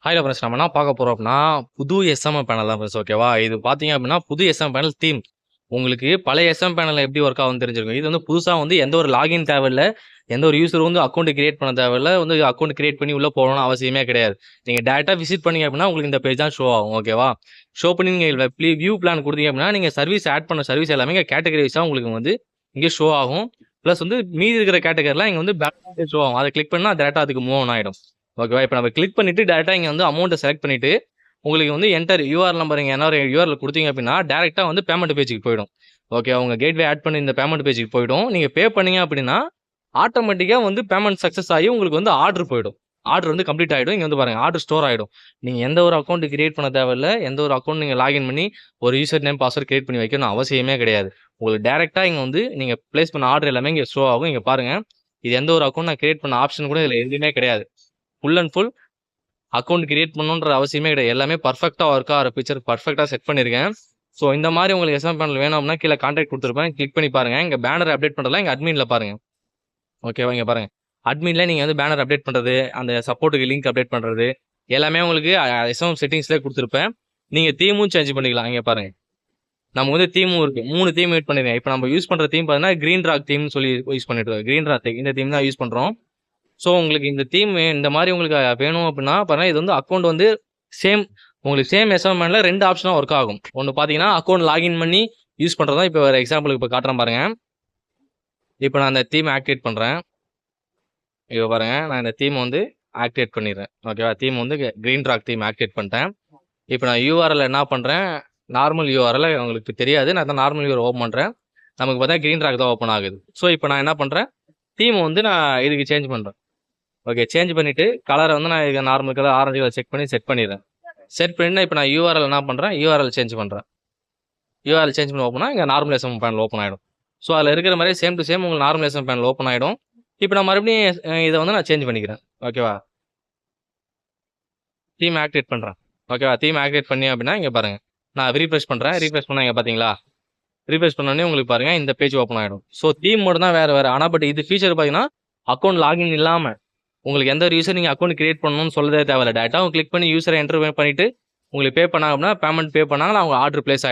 ஹாய்ல friends நம்ம என்ன பார்க்க போறோம் அப்படின்னா புது எஸ்எம்எம் பேனல் தான் ஃப்ரெண்ட்ஸ் ஓகேவா இது பார்த்தீங்க அப்படின்னா புது எஸ்எம் பேனல் தீம் உங்களுக்கு பழைய எஸ்எம் பேனல் எப்படி ஒர்க் ஆகும்னு தெரிஞ்சிருக்கும் இது வந்து புதுசாக வந்து எந்த ஒரு லாகின் தேவையில்ல எந்த ஒரு யூசர் வந்து அக்கௌண்ட் கிரியேட் பண்ண தேவையில்ல வந்து அக்கௌண்ட் கிரியேட் பண்ணி உள்ள போகணும்னு அவசியமே கிடையாது நீங்கள் டேரெக்டாக விசிட் பண்ணீங்க அப்படின்னா உங்களுக்கு இந்த பேஜ் தான் ஷோ ஆகும் ஓகேவா ஷோ பண்ணி நீங்கள் வியூ பிளான் கொடுத்தீங்க அப்படின்னா நீங்கள் சர்வீஸ் ஆட் பண்ண சர்வீஸ் எல்லாமே இங்கே கேட்டகரிஸாக உங்களுக்கு வந்து இங்கே ஷோ ஆகும் ப்ளஸ் வந்து மீதி இருக்கிற கேட்டகரிலாம் இங்கே வந்து பேக் ஷோ ஆகும் அதை கிளிக் பண்ணால் டேரெக்டாக அதுக்கு மூவ் ஆன் ஆகிடும் ஓகேவா இப்போ நம்ம கிளிக் பண்ணிட்டு டேரெக்டாக இங்கே வந்து அமௌண்ட்டை செலக்ட் பண்ணிட்டு உங்களுக்கு வந்து என்டர் யூஆர் நம்பர் இங்கே என்ன யூஆரில் கொடுத்தீங்க அப்படின்னா டேரெக்டாக வந்து பேமெண்ட் பேஜுக்கு போயிடும் ஓகே அவங்க கேட்வே ஆட் பண்ணி இந்த பேமெண்ட் பேஜுக்கு போயிடும் நீங்கள் பே பண்ணீங்க அப்படின்னா ஆட்டோமேட்டிக்காக வந்து பேமெண்ட் சக்ஸஸ் ஆகி உங்களுக்கு வந்து ஆர்டர் போயிடும் ஆர்டர் வந்து கம்ப்ளீட் ஆகிடும் இங்கே வந்து பாருங்கள் ஆர்டர் ஸ்டோர் ஆகிடும் நீங்கள் எந்த ஒரு அக்கௌண்ட் கிரியேட் பண்ண தேவையில்ல எந்த ஒரு அக்கௌண்ட் நீங்கள் லாகின் பண்ணி ஒரு யூசர் நேம் பாஸ்வேர்ட் கிரியேட் பண்ணி வைக்கணும் அவசியமே கிடையாது உங்களுக்கு டேரெக்டாக இங்கே வந்து நீங்கள் ப்ளேஸ் பண்ண ஆர்டர் எல்லாமே இங்கே ஷோ ஆகும் இங்கே பாருங்கள் இது எந்த ஒரு அக்கௌண்ட் நான் கிரியேட் பண்ண ஆப்ஷன் கூட இதில் எதுவுமே கிடையாது full and full account create பண்ணணுன்ற அவசியமே கிடையாது எல்லாமே பர்ஃபெக்டாக ஒர்க் ஆகிற பிக்சர் பர்ஃபெக்டாக செட் பண்ணியிருக்கேன் ஸோ இந்த மாதிரி உங்களுக்கு எஸ்எம் பேனல் வேணும் அப்படின்னா கீழே கான்டாக்ட் கொடுத்துருப்பேன் கிளிக் பண்ணி பாருங்கள் இங்கே பேனர் அப்டேட் பண்ணுறதுலாம் இங்கே அட்மினில் பாருங்கள் ஓகேவா இங்கே பாருங்கள் அட்மினில் நீங்கள் வந்து பேனர் அப்டேட் பண்ணுறது அந்த சப்போர்ட்டுக்கு லிங்க் அப்டேட் பண்ணுறது எல்லாமே உங்களுக்கு எஸ்எம் செட்டிங்ஸ்லேயே கொடுத்துருப்பேன் நீங்கள் தீமும் சேஞ்ச் பண்ணிக்கலாம் இங்கே பாருங்கள் நம்ம வந்து தீமும் இருக்குது 3 தீம் யூஸ் பண்ணிடுறேன் இப்போ நம்ம யூஸ் பண்ணுற தீம் பார்த்தீங்கன்னா க்ரீன் ராக் தீம்னு சொல்லி யூஸ் பண்ணிட்டு இருக்கோம் க்ரீன் ராக் இந்த தீம் தான் யூஸ் பண்ணுறோம் ஸோ உங்களுக்கு இந்த தீம் இந்த மாதிரி உங்களுக்கு வேணும் அப்படின்னா பாருங்கள் இது வந்து அக்கௌண்ட் வந்து சேம் உங்களுக்கு சேம் எஸ்எம்என்ல 2 ஆப்ஷனாக ஒர்க் ஆகும் ஒன்று பார்த்தீங்கன்னா அக்கௌண்ட் லாகின் பண்ணி யூஸ் பண்ணுறது தான் இப்போ வேறு எக்ஸாம்பிளுக்கு இப்போ காட்டுறேன் பாருங்கள் இப்போ நான் அந்த தீம் ஆக்டிவேட் பண்ணுறேன் இப்போ பாருங்கள் நான் இந்த தீம் வந்து ஆக்டிவேட் பண்ணிடுறேன் ஓகேவா தீம் வந்து க்ரீன் ராக் தீம் ஆக்டிவேட் பண்ணிட்டேன் இப்போ நான் யூஆர்எல் என்ன பண்ணுறேன் நார்மல் யூஆர்எல் உங்களுக்கு தெரியாது நான் தான் நார்மல் யூஆர் ஓப்பன் பண்ணுறேன் நமக்கு பார்த்தா க்ரீன் ராக் தான் ஓப்பன் ஆகுது ஸோ இப்போ நான் என்ன பண்ணுறேன் தீமை வந்து நான் இதுக்கு சேஞ்ச் பண்ணுறேன் ஓகே சேஞ்ச் பண்ணிவிட்டு கலரை வந்து நான் இது normal colour orange colour check பண்ணி செட் பண்ணிடுறேன் செட் பண்ணிட்டு இப்போ நான் யூஆர்எல் என்ன பண்ணுறேன் யூஆர்எல் சேஞ்ச் பண்ணுறேன் யூஆர்எல் சேஞ்ச் பண்ணி ஓப்பனா இங்கே நார்மல் எஸ்எம் பேனல் ஓப்பன் ஆகிடும் ஸோ அதில் இருக்கிற மாதிரி சேம் டு சேம் உங்களுக்கு நார்மல் எஸ்எம் பேனல் ஓப்பன் ஆகிடும் இப்போ நான் மறுபடியும் இதை வந்து நான் சேஞ்ச் பண்ணிக்கிறேன் ஓகேவா தீம் ஆக்டிவேட் பண்ணுறேன் ஓகேவா தீம் ஆக்டிவேட் பண்ணி அப்படின்னா இங்கே பாருங்கள் நான் ரீஃப்ரெஷ் பண்ணுறேன் ரீஃப்ரெஷ் பண்ணால் இங்கே பார்த்தீங்களா ரீஃப்ரெஷ் பண்ணோடனே உங்களுக்கு பாருங்கள் இந்த பேஜ் ஓப்பன் ஆகிடும் ஸோ தீம் மட்டும் தான் வேறு ஆனால் பட் இது ஃபீச்சர் பார்த்தீங்கன்னா அக்கௌண்ட் லாகின் இல்லாமல் உங்களுக்கு எந்த ஒரு யூசர் நீங்கள் அக்கௌண்ட் கிரியேட் பண்ணணும்னு சொல்லதே தேவையில்ல டேட்டா கிளிக் பண்ணி யூசரை என்டர் பண்ணிவிட்டு உங்களுக்கு பே பண்ணாங்க அப்படின்னா பேமெண்ட் பே பண்ணாங்கன்னா அவங்க ஆர்டர் பிளேஸ் ஆகிடும்